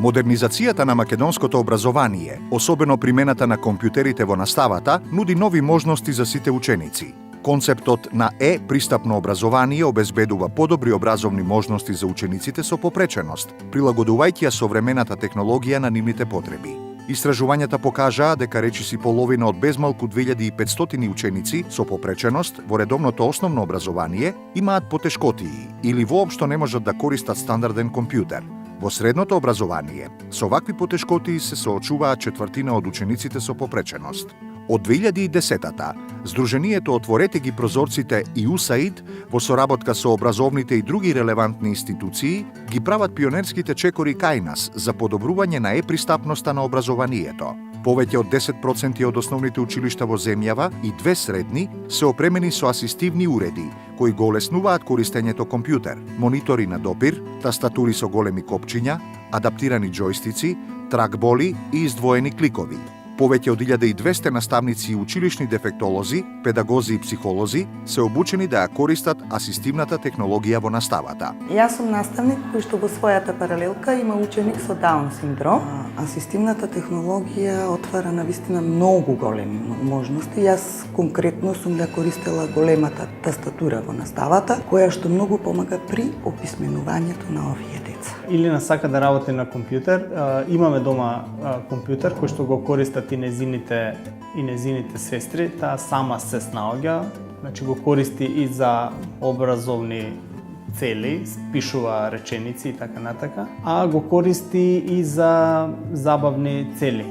Модернизацијата на македонското образование, особено примената на компјутерите во наставата, нуди нови можности за сите ученици. Концептот на пристапно образование обезбедува подобри образовни можности за учениците со попреченост, прилагодувајќи ја современата технологија на нивните потреби. Истражувањата покажаа дека речиси половина од безмалку 2500 ученици со попреченост во редовното основно образование имаат потешкотии или воопшто не можат да користат стандарден компјутер. Во средното образование, со вакви потешкотии се соочуваат четвртина од учениците со попреченост. Од 2010-та, Сдруженијето Отворете ги прозорците и УСАИД во соработка со образовните и други релевантни институции ги прават пионерските чекори кај нас за подобрување на пристапноста на образованието. Повеќе од 10% од основните училишта во земјава и 2 средни се опремени со асистивни уреди, кои го олеснуваат користењето компјутер, монитори на допир, тастатури со големи копчиња, адаптирани џојстици, тракболи и издвоени кликови. Повеќе од 1200 наставници и училишни дефектолози, педагози и психолози се обучени да ја користат асистивната технологија во наставата. Јас сум наставник кој што во својата паралелка има ученик со Даун синдром. Асистивната технологија отвара навистина многу големи можности. Јас конкретно сум ја користела големата тастатура во наставата, која што многу помага при описменувањето на овие деца. Илина сака да работи на компјутер, имаме дома компјутер кој што го користат и незините сестри, таа сама се снаоѓа, значи го користи и за образовни цели, пишува реченици и така натака, а го користи и за забавни цели.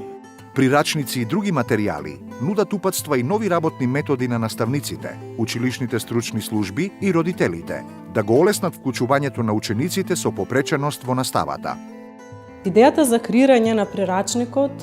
Прирачници и други материјали нудат упатства и нови работни методи на наставниците, училишните стручни служби и родителите, да го олеснат вклучувањето на учениците со попреченост во наставата. Идејата за креирање на прирачникот,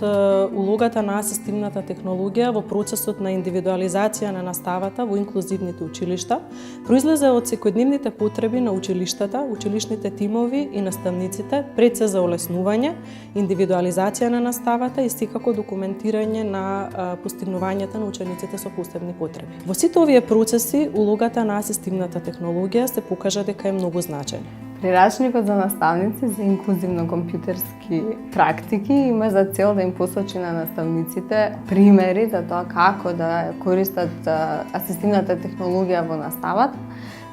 улогата на асистивната технологија во процесот на индивидуализација на наставата во инклузивните училишта, произлезе од секојдневните потреби на училиштата, училишните тимови и наставниците пред се за олеснување, индивидуализација на наставата и секако документирање на постигнувањата на учениците со посебни потреби. Во сите овие процеси, улогата на асистивната технологија се покажа дека е многу значајна. Прирачникот за наставници за инклузивно компјутерски практики има за цел да им посочи на наставниците примери за тоа како да користат асистивната технологија во наставата,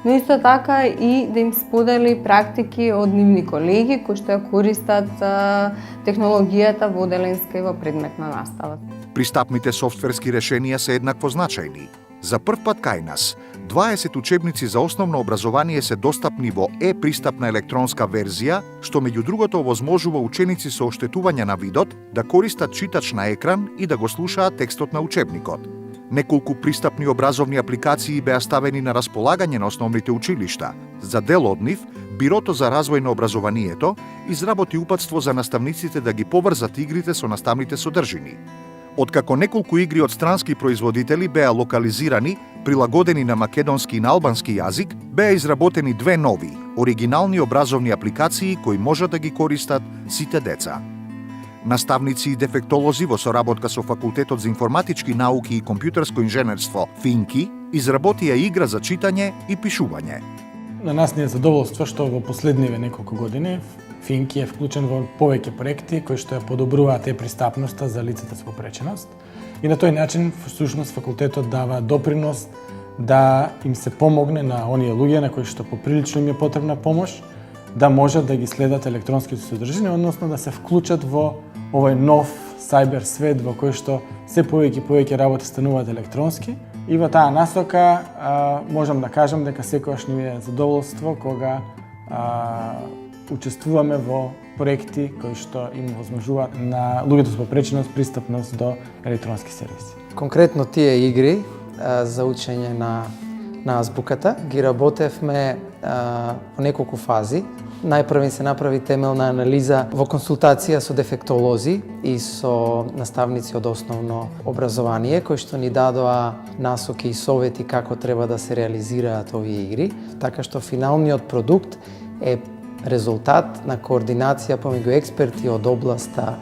но исто така и да им сподели практики од нивни колеги кои што ја користат технологијата во оделенска и во предметна настава. Пристапните софтверски решенија се еднакво значајни. За прв пат кај нас, 20 учебници за основно образование се достапни во пристапна електронска верзија, што меѓу другото овозможува ученици со оштетување на видот да користат читач на екран и да го слушаат текстот на учебникот. Неколку пристапни образовни апликации беа ставени на располагање на основните училишта. За дел од нив, Бирото за развој на образованието изработи упатство за наставниците да ги поврзат игрите со наставните содржини. Откако неколку игри од странски производители беа локализирани, прилагодени на македонски и на албански јазик, беа изработени 2 нови, оригинални образовни апликации кои можат да ги користат сите деца. Наставници и дефектолози во соработка со Факултетот за информатички науки и компјутерско инженерство ФИНКИ изработија игра за читање и пишување. На нас ни е задоволство што во последниве неколку години ФИНКИ е вклучен во повеќе проекти кои што ја подобруваат пристапноста за лицата со попреченост и на тој начин всушност факултетот дава допринос да им се помогне на оние луѓе на кои што поприлично им е потребна помош да можат да ги следат електронските содржини, односно да се вклучат во овој нов сајбер свет во кој што се повеќе работи стануваат електронски. И во таа насока можам да кажам дека секогаш ни е задоволство кога учествуваме во проекти кои што им возможуваат на луѓето со попреченост пристапност до електронски сервиси. Конкретно тие игри за учење на азбуката ги работевме во неколку фази. Најпрво се направи темелна анализа во консултација со дефектолози и со наставници од основно образование, кои што ни дадоа насоки и совети како треба да се реализираат овие игри, така што финалниот продукт е резултат на координација помеѓу експерти од областа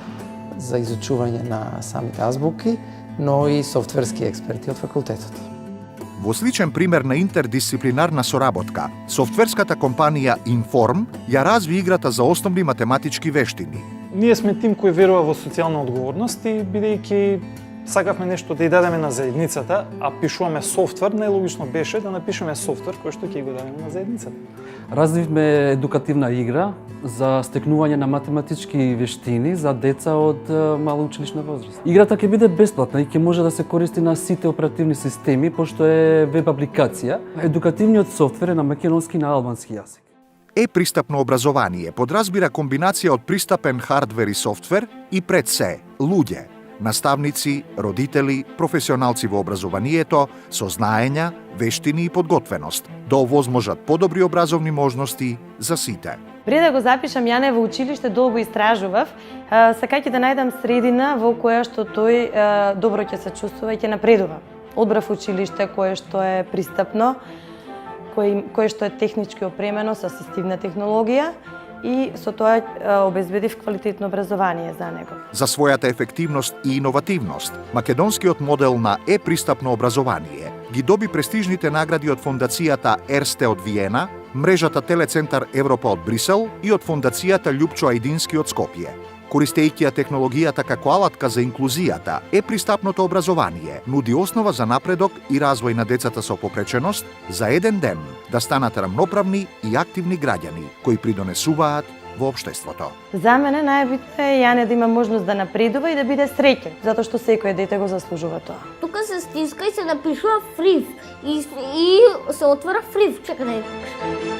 за изучување на самите азбуки, но и софтверски експерти од факултетот. Во сличен пример на интердисциплинарна соработка, софтверската компанија Inform ја разви играта за основни математички вештини. Ние сме тим кој верува во социјална одговорност и бидејќи сакавме нешто да ја дадеме на заедницата, а пишуваме софтвер, најлогично беше да напишеме софтвер кој што ќе го дадеме на заедницата. Развивме едукативна игра за стекнување на математички вештини за деца од мала училишна возраст. Играта ќе биде бесплатна и ќе може да се користи на сите оперативни системи, пошто е веб апликација. Едукативниот софтвер е на македонски и на албански јазик. Е-пристапно образование подразбира комбинација од пристапен хардвер и софтвер и пред се луѓе, наставници, родители, професионалци во образованието со знаења, вештини и подготвеност да овозможат подобри образовни можности за сите. Пред да го запишам Јане во училиште, долго истражував, сакајќи да најдам средина во која што тој добро ќе се чувствува и ќе напредува. Одбрав училиште кое што е пристапно, кое што е технички опремено со асистивна технологија и со тоа обезбедив квалитетно образование за него. За својата ефективност и иновативност, македонскиот модел на е-пристапно образование ги доби престижните награди од фондацијата Ерсте од Виена, мрежата Телецентар Европа од Брисел и од фондацијата Љупчо Ајдински од Скопје. Користејќи ја технологијата како алатка за инклузијата, е-пристапното образование нуди основа за напредок и развој на децата со попреченост за еден ден да станат рамноправни и активни граѓани кои придонесуваат во општеството. За мене најбитно е Јане да има можност да напредува и да биде среќен, затоа што секој дете го заслужува тоа. Тука се стиска и се напишува фрив и се отвара фрив. Чекај да ја